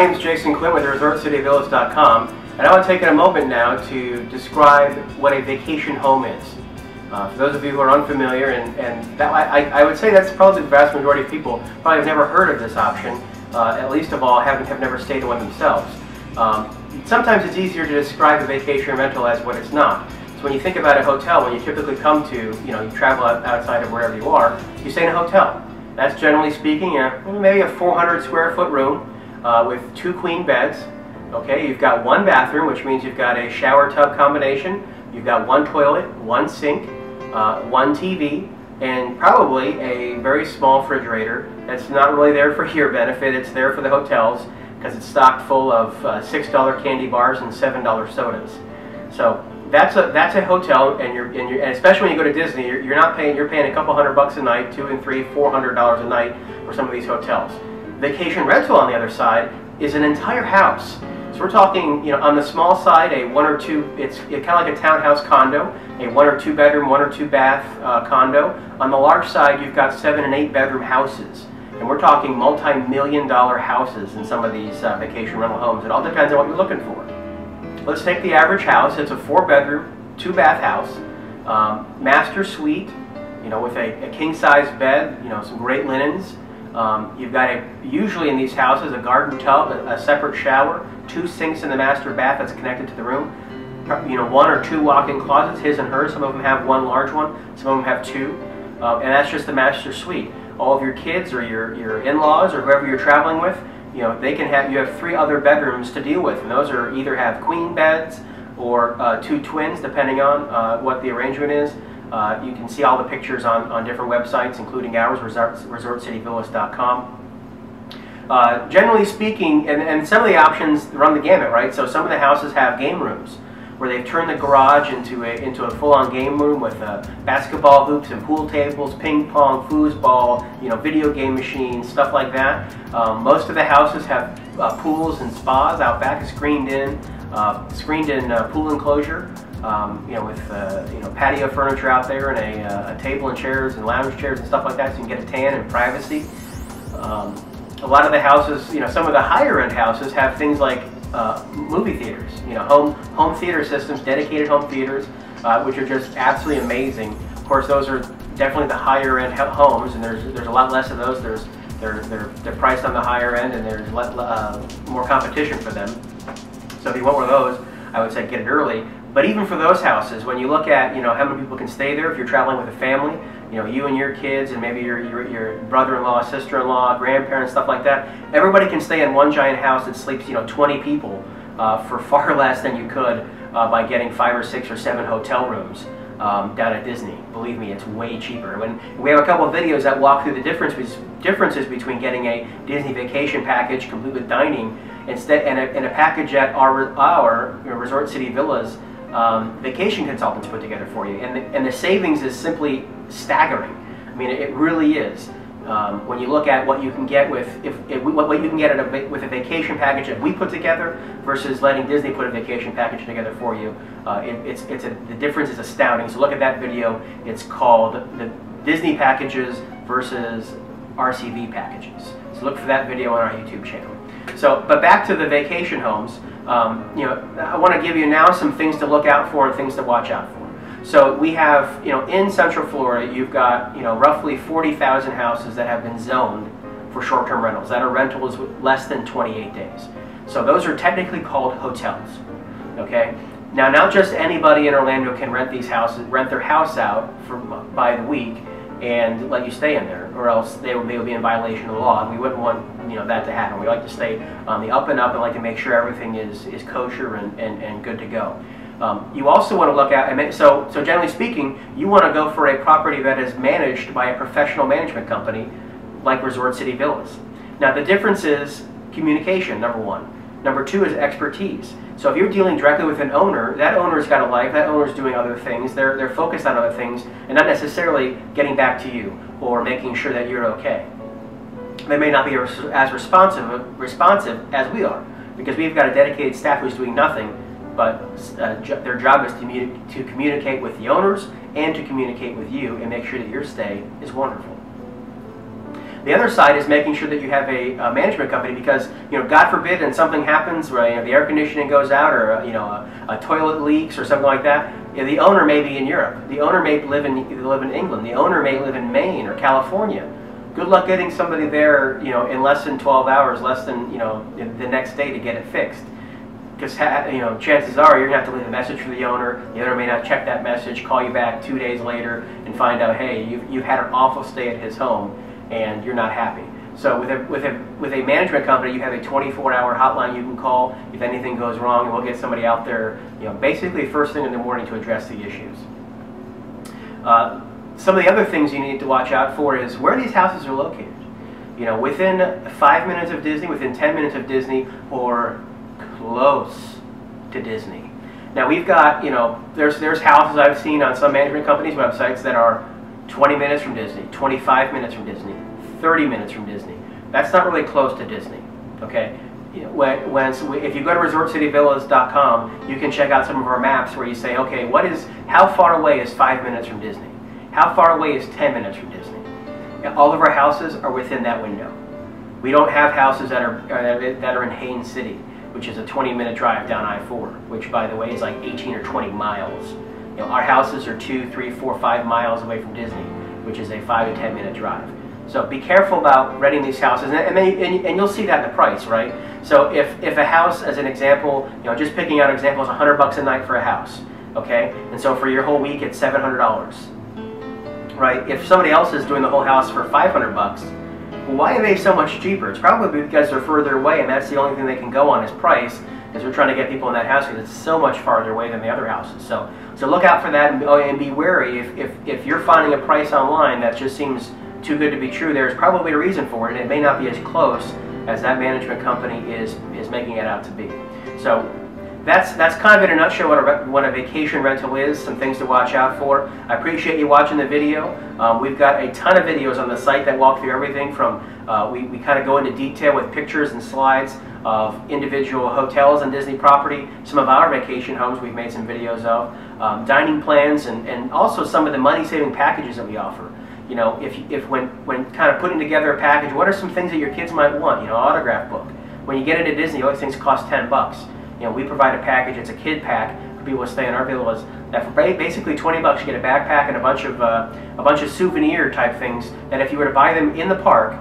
name is Jason Quinn with ResortCityVillas.com, and I want to take a moment now to describe what a vacation home is. For those of you who are unfamiliar, and that, I would say that's probably the vast majority of people probably have never heard of this option, at least of all have never stayed in one themselves. Sometimes it's easier to describe a vacation rental as what it's not. So when you think about a hotel, when you typically come to, you travel outside of wherever you are, you stay in a hotel. That's generally speaking maybe a 400 square foot room with 2 queen beds. Okay, you've got 1 bathroom, which means you've got a shower tub combination. You've got 1 toilet, 1 sink, 1 TV, and probably a very small refrigerator that's not really there for your benefit. It's there for the hotels because it's stocked full of $6 candy bars and $7 sodas. So that's a hotel, and especially when you go to Disney, you're paying a couple $100 a night, $200 and $300, $400 a night for some of these hotels. Vacation rental, on the other side, is an entire house. So we're talking, on the small side, a 1 or 2. It's kind of like a townhouse condo, a 1 or 2 bedroom, 1 or 2 bath condo. On the large side, you've got 7 and 8 bedroom houses, and we're talking multi-million-dollar houses in some of these vacation rental homes. It all depends on what you're looking for. Let's take the average house. It's a 4-bedroom, 2-bath house, master suite, with a king-size bed, some great linens. You've got usually in these houses, a garden tub, a separate shower, 2 sinks in the master bath that's connected to the room. 1 or 2 walk-in closets, his and hers. Some of them have 1 large one, some of them have 2, and that's just the master suite. All of your kids or your in-laws or whoever you're traveling with, you have 3 other bedrooms to deal with, and those are either have queen beds or 2 twins, depending on what the arrangement is. You can see all the pictures on different websites, including ours, ResortCityVillas.com. Generally speaking, and some of the options run the gamut, right? So some of the houses have game rooms, where they've turned the garage into a full-on game room with basketball hoops and pool tables, ping pong, foosball, video game machines, stuff like that. Most of the houses have pools and spas out back, screened-in pool enclosure, with patio furniture out there and a table and chairs and lounge chairs and stuff like that, so you can get a tan and privacy. A lot of the houses, some of the higher-end houses have things like movie theaters, home theater systems, dedicated home theaters, which are just absolutely amazing. Of course, those are definitely the higher end homes, and there's a lot less of those. They're priced on the higher end, and there's more competition for them. So if you want one of those, I would say get it early. But even for those houses, when you look at how many people can stay there, if you're traveling with a family, you and your kids and maybe your brother-in-law, sister-in-law, grandparents, stuff like that, everybody can stay in one giant house that sleeps 20 people for far less than you could by getting 5 or 6 or 7 hotel rooms down at Disney. Believe me, it's way cheaper. We have a couple of videos that walk through the differences between getting a Disney vacation package complete with dining and a package at our Resort City Villas vacation consultants put together for you, and the savings is simply staggering. I mean, it really is. When you look at what you can get with what you can get with a vacation package that we put together versus letting Disney put a vacation package together for you, the difference is astounding. So look at that video. It's called the Disney packages versus RCV packages. So look for that video on our YouTube channel. So, but back to the vacation homes. I want to give you now some things to look out for and things to watch out for. So we have, in Central Florida, you've got, roughly 40,000 houses that have been zoned for short-term rentals, that are rentals with less than 28 days. So those are technically called hotels, okay? Now, not just anybody in Orlando can rent their house out by the week and let you stay in there, or else they would be in violation of the law, and we wouldn't want that to happen. We like to stay on the up and up and like to make sure everything is kosher and good to go. You also want to look at, so generally speaking, you want to go for a property that is managed by a professional management company like Resort City Villas. Now the difference is communication, number 1. Number 2 is expertise. So if you're dealing directly with an owner, that owner's got a life, that owner's doing other things, they're focused on other things, and not necessarily getting back to you or making sure that you're okay. They may not be as responsive as we are, because we've got a dedicated staff who's doing nothing, but their job is to communicate with the owners and to communicate with you and make sure that your stay is wonderful. The other side is making sure that you have a management company, because God forbid, and something happens where the air conditioning goes out, or a toilet leaks or something like that. The owner may be in Europe. The owner may live in England. The owner may live in Maine or California. Good luck getting somebody there, in less than 12 hours, less than the next day to get it fixed. Because chances are you're gonna have to leave a message for the owner. The owner may not check that message, call you back 2 days later, and find out, hey, you've had an awful stay at his home, and you're not happy. So with a management company, you have a 24-hour hotline you can call if anything goes wrong, and we'll get somebody out there, basically first thing in the morning to address the issues. Some of the other things you need to watch out for is where these houses are located. Within 5 minutes of Disney, within 10 minutes of Disney, or close to Disney. Now we've got, there's houses I've seen on some management companies' websites that are 20 minutes from Disney, 25 minutes from Disney, 30 minutes from Disney. That's not really close to Disney, okay? If you go to ResortCityVillas.com, you can check out some of our maps where you say, okay, how far away is 5 minutes from Disney? How far away is 10 minutes from Disney? And all of our houses are within that window. We don't have houses that are in Haines City, which is a 20-minute drive down I-4, which, by the way, is like 18 or 20 miles. Our houses are 2, 3, 4, 5 miles away from Disney, which is a 5 to 10 minute drive. So be careful about renting these houses, and you'll see that in the price, right? So if a house, as an example, just picking out examples, $100 a night for a house, okay? And so for your whole week, it's $700, right? If somebody else is doing the whole house for $500, why are they so much cheaper? It's probably because they're further away, and that's the only thing they can go on is price, as we're trying to get people in that house because it's so much farther away than the other houses. So look out for that, and be wary. If you're finding a price online that just seems too good to be true, there's probably a reason for it, and it may not be as close as that management company is making it out to be. So that's kind of in a nutshell what a vacation rental is, some things to watch out for. I appreciate you watching the video. We've got a ton of videos on the site that walk through everything from, we kind of go into detail with pictures and slides of individual hotels and Disney property, some of our vacation homes we've made some videos of, dining plans, and also some of the money-saving packages that we offer. When kind of putting together a package, what are some things that your kids might want? Autograph book. When you get into Disney, all these things cost $10. We provide a package. It's a kid pack for people to stay in our villas. That for basically $20, you get a backpack and a bunch of souvenir type things. That if you were to buy them in the park,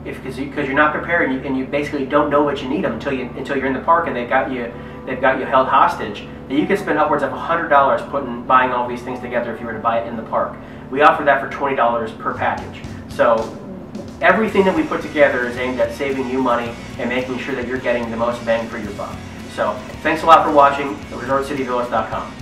because you're not prepared and you basically don't know what you need them until you're in the park and they've got you held hostage, then you could spend upwards of $100 buying all these things together if you were to buy it in the park. We offer that for $20 per package. So everything that we put together is aimed at saving you money and making sure that you're getting the most bang for your buck. So thanks a lot for watching. ResortCityVillas.com.